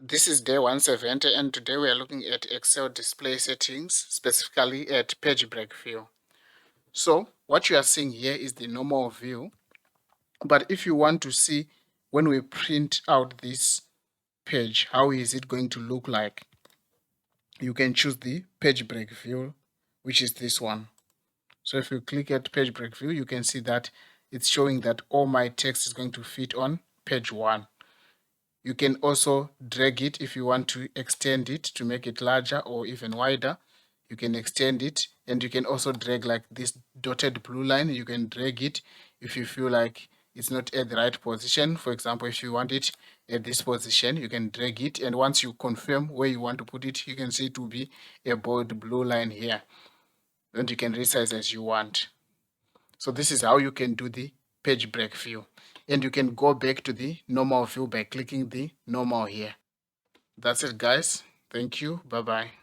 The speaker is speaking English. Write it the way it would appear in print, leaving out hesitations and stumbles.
This is day 170, and today we are looking at Excel display settings, specifically at page break view. So what you are seeing here is the normal view, but if you want to see when we print out this page, how is it going to look like, you can choose the page break view, which is this one. So if you click at page break view, you can see that it's showing that all my text is going to fit on page 1. You can also drag it if you want to extend it to make it larger or even wider. You can extend it, and you can also drag like this dotted blue line. You can drag it if you feel like it's not at the right position. For example, if you want it at this position, you can drag it, and once you confirm where you want to put it, you can see it will be a bold blue line here, and you can resize as you want. So this is how you can do the page break view, and you can go back to the normal view by clicking the normal here. That's it, guys. Thank you. Bye bye.